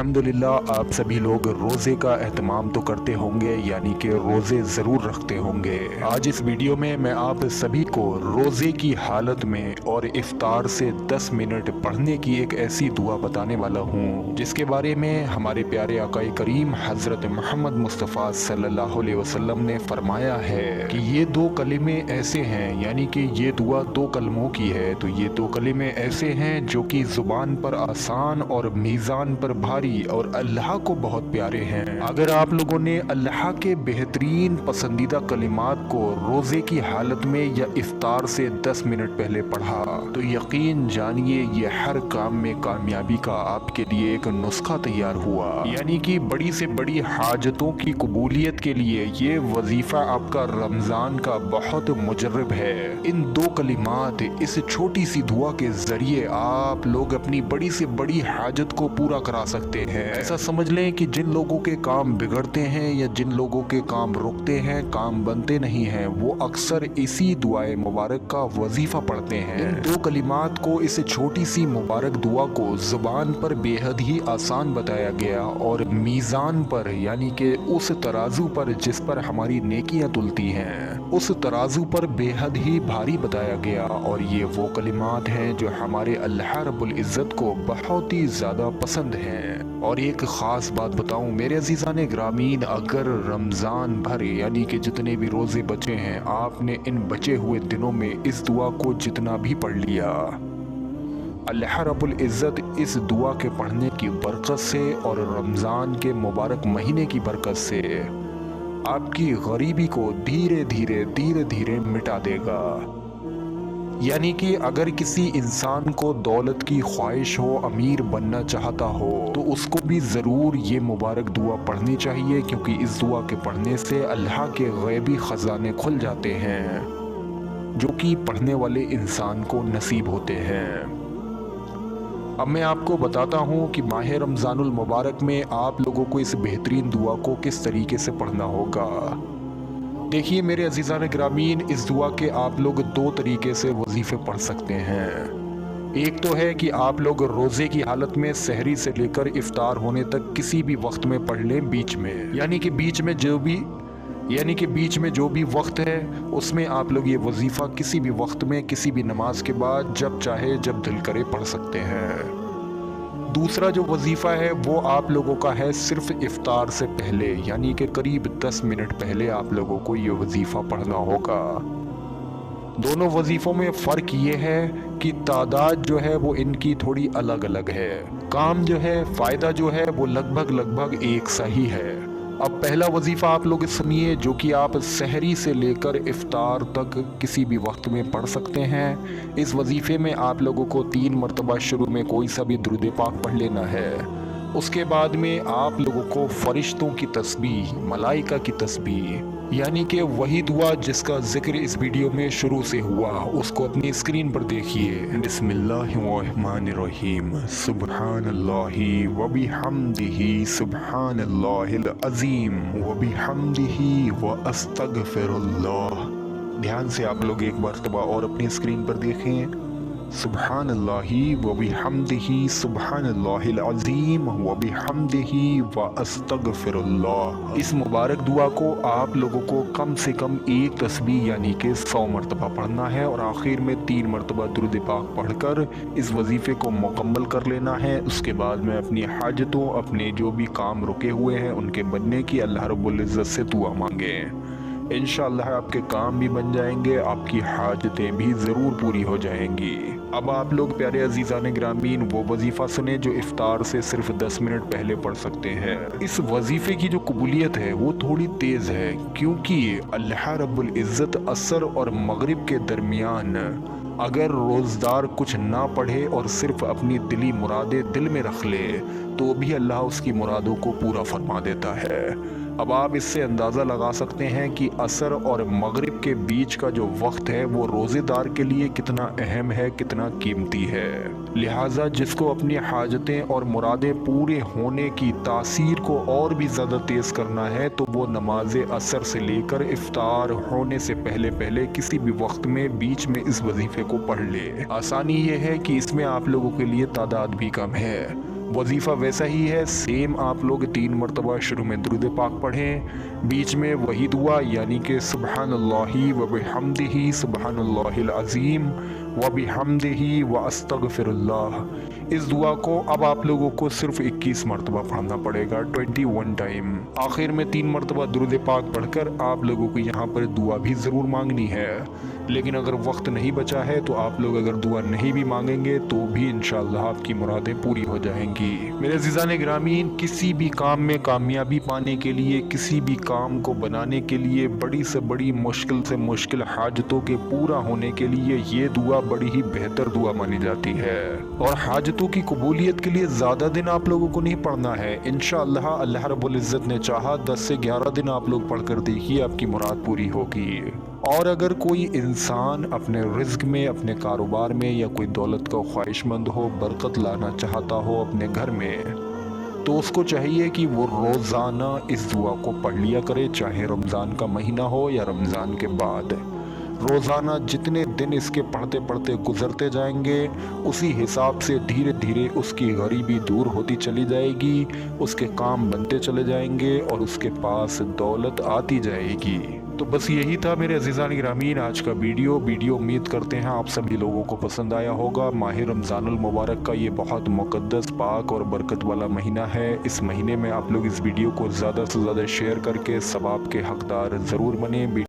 अल्हम्दुलिल्लाह आप सभी लोग रोज़े का एहतमाम तो करते होंगे, यानी कि रोज़े ज़रूर रखते होंगे। आज इस वीडियो में मैं आप सभी को रोज़े की हालत में और इफ्तार से 10 मिनट पढ़ने की एक ऐसी दुआ बताने वाला हूँ जिसके बारे में हमारे प्यारे आकाए करीम हज़रत मोहम्मद मुस्तफ़ा सल्लल्लाहु अलैहि वसल्लम ने फरमाया है कि ये दो कलिमे ऐसे हैं, यानी कि ये दुआ दो कलमों की है। तो ये दो कलिमे ऐसे हैं जो कि ज़ुबान पर आसान और मीज़ान पर भारी और अल्लाह को बहुत प्यारे हैं। अगर आप लोगों ने अल्लाह के बेहतरीन पसंदीदा कलिमात को रोज़े की हालत में या इफ्तार से 10 मिनट पहले पढ़ा तो यकीन जानिए ये हर काम में कामयाबी का आपके लिए एक नुस्खा तैयार हुआ। यानी कि बड़ी से बड़ी हाजतों की कबूलियत के लिए ये वजीफ़ा आपका रमज़ान का बहुत मुजर्रब है। इन दो कलिमात, इस छोटी सी दुआ के ज़रिए आप लोग अपनी बड़ी से बड़ी हाजत को पूरा करा सकते हैं। ऐसा समझ लें कि जिन लोगों के काम बिगड़ते हैं या जिन लोगों के काम रुकते हैं, काम बनते नहीं हैं, वो अक्सर इसी दुआए मुबारक का वजीफा पढ़ते हैं। इन दो कलिमात को, इस छोटी सी मुबारक दुआ को जुबान पर बेहद ही आसान बताया गया और मीज़ान पर, यानी कि उस तराजू पर जिस पर हमारी नेकियां तुलती हैं, उस तराजू पर बेहद ही भारी बताया गया। और ये वो कलिमात हैं जो हमारे अल्लाह रब्बुल इज़्ज़त को बहुत ही ज़्यादा पसंद हैं। और एक ख़ास बात बताऊं मेरे अज़ीज़ान ग्रामीन, अगर रमज़ान भर यानी कि जितने भी रोज़े बचे हैं, आपने इन बचे हुए दिनों में इस दुआ को जितना भी पढ़ लिया, अल्लाह रब्बुल इज़्ज़त इस दुआ के पढ़ने की बरकत से और रमज़ान के मुबारक महीने की बरकत से आपकी गरीबी को धीरे धीरे मिटा देगा। यानी कि अगर किसी इंसान को दौलत की ख्वाहिश हो, अमीर बनना चाहता हो, तो उसको भी ज़रूर ये मुबारक दुआ पढ़नी चाहिए, क्योंकि इस दुआ के पढ़ने से अल्लाह के गैबी ख़ज़ाने खुल जाते हैं जो कि पढ़ने वाले इंसान को नसीब होते हैं। अब मैं आपको बताता हूँ कि माह रमज़ानुल मुबारक में आप लोगों को इस बेहतरीन दुआ को किस तरीके से पढ़ना होगा। देखिए मेरे अज़ीज़ान ग्रामीन, इस दुआ के आप लोग दो तरीके से वजीफ़े पढ़ सकते हैं। एक तो है कि आप लोग रोज़े की हालत में सहरी से लेकर इफ्तार होने तक किसी भी वक्त में पढ़ लें बीच में, यानी कि बीच में जो भी वक्त है उसमें आप लोग ये वजीफ़ा किसी भी वक्त में, किसी भी नमाज के बाद, जब चाहे जब दिल करे पढ़ सकते हैं। दूसरा जो वजीफ़ा है वो आप लोगों का है सिर्फ इफ्तार से पहले, यानी कि करीब 10 मिनट पहले आप लोगों को ये वजीफ़ा पढ़ना होगा। दोनों वजीफ़ों में फ़र्क ये है कि तादाद जो है वो इनकी थोड़ी अलग अलग है, काम जो है, फ़ायदा जो है वो लगभग एक सा ही है। अब पहला वजीफ़ा आप लोग सुनिए, जो कि आप सहरी से लेकर इफ्तार तक किसी भी वक्त में पढ़ सकते हैं। इस वजीफ़े में आप लोगों को 3 मरतबा शुरू में कोई सा भी दुरूद पाक पढ़ लेना है। उसके बाद में आप लोगों को फ़रिश्तों की तस्बीह, मलाइका की तस्बीह, यानी कि वही दुआ जिसका जिक्र इस वीडियो में शुरू से हुआ, उसको अपनी स्क्रीन पर देखिए। बिस्मिल्लाहिर्रहमानिर्रहीम, सुब्हानल्लाहि व बिहम्दिही, सुब्हानल्लाहिल अज़ीम व बिहम्दिही व अस्तगफिरुल्लाह। ध्यान से आप लोग एक मरतबा और अपनी स्क्रीन पर देखें। सुब्हानल्लाहि व बिहम्दिही, सुब्हानल्लाहिल अज़ीम व बिहम्दिही व अस्तगफिरुल्लाह। इस मुबारक दुआ को आप लोगों को कम से कम एक तस्बीह यानी कि 100 मरतबा पढ़ना है और आखिर में 3 मरतबा दुरूद पाक पढ़कर इस वजीफ़े को मुकम्मल कर लेना है। उसके बाद में अपनी हाजतों, अपने जो भी काम रुके हुए हैं उनके बनने की अल्लाह रब्बुल इज़्ज़त से दुआ मांगें। इंशाअल्लाह आपके काम भी बन जाएंगे, आपकी हाजतें भी ज़रूर पूरी हो जाएंगी। अब आप लोग प्यारे अज़ीज़ान ग्रामीन वो वजीफ़ा सुने जो इफ्तार से सिर्फ 10 मिनट पहले पढ़ सकते हैं। इस वजीफ़े की जो कबूलियत है वो थोड़ी तेज़ है, क्योंकि अल्लाह रब्बुल इज़्ज़त असर और मगरिब के दरमियान अगर रोज़दार कुछ ना पढ़े और सिर्फ अपनी दिली मुरादें दिल में रख ले तो भी अल्लाह उसकी मुरादों को पूरा फरमा देता है। अब आप इससे अंदाज़ा लगा सकते हैं कि असर और मगरिब के बीच का जो वक्त है वो रोज़ेदार के लिए कितना अहम है, कितना कीमती है। लिहाजा जिसको अपनी हाजतें और मुरादें पूरे होने की तासीर को और भी ज़्यादा तेज़ करना है तो वो नमाज असर से लेकर इफ्तार होने से पहले किसी भी वक्त में बीच में इस वजीफ़े को पढ़ ले। आसानी ये है कि इसमें आप लोगों के लिए तादाद भी कम है, वजीफ़ा वैसा ही है, सेम आप लोग 3 मरतबा शुरू में दुरूद पाक पढ़ें, बीच में वही दुआ यानी कि सुब्हानल्लाहि व बिहम्दिही सुब्हानल्लाहिल अज़ीम व बिहम्दिही व अस्तगफिरुल्लाह। इस दुआ को अब आप लोगों को सिर्फ 21 मरतबा पढ़ना पड़ेगा, 21 टाइम। आखिर में 3 मरतबा दुरूद पाक पढ़कर आप लोगों को यहाँ पर दुआ भी ज़रूर मांगनी है। लेकिन अगर वक्त नहीं बचा है तो आप लोग अगर दुआ नहीं भी मांगेंगे तो भी इंशाअल्लाह आपकी मुरादें पूरी हो जाएंगी। मेरे अज़ीज़ान गिरामीन, किसी भी काम में कामयाबी पाने के लिए, किसी भी काम को बनाने के लिए, बड़ी से बड़ी मुश्किल से मुश्किल हाजतों के पूरा होने के लिए ये दुआ बड़ी ही बेहतर दुआ मानी जाती है। और हाजतों की कबूलियत के लिए ज़्यादा दिन आप लोगों को नहीं पढ़ना है। इंशाअल्लाह अल्लाह रब्बुल इज़्ज़त ने चाहा 10 से 11 दिन आप लोग पढ़कर देखिए, आपकी मुराद पूरी होगी। और अगर कोई इंसान अपने रिज़्क में, अपने कारोबार में या कोई दौलत का ख्वाहिशमंद हो, बरकत लाना चाहता हो अपने घर में, तो उसको चाहिए कि वो रोज़ाना इस दुआ को पढ़ लिया करे, चाहे रमज़ान का महीना हो या रमज़ान के बाद। रोज़ाना जितने दिन इसके पढ़ते पढ़ते गुजरते जाएंगे, उसी हिसाब से धीरे धीरे उसकी गरीबी दूर होती चली जाएगी, उसके काम बनते चले जाएंगे और उसके पास दौलत आती जाएगी। तो बस यही था मेरे अज़ीज़ान गिरामीन आज का वीडियो। उम्मीद करते हैं आप सभी लोगों को पसंद आया होगा। माह रमज़ानुल मुबारक का ये बहुत मुक़द्दस, पाक और बरकत वाला महीना है। इस महीने में आप लोग इस वीडियो को ज़्यादा से ज़्यादा शेयर करके सवाब के हकदार ज़रूर बने।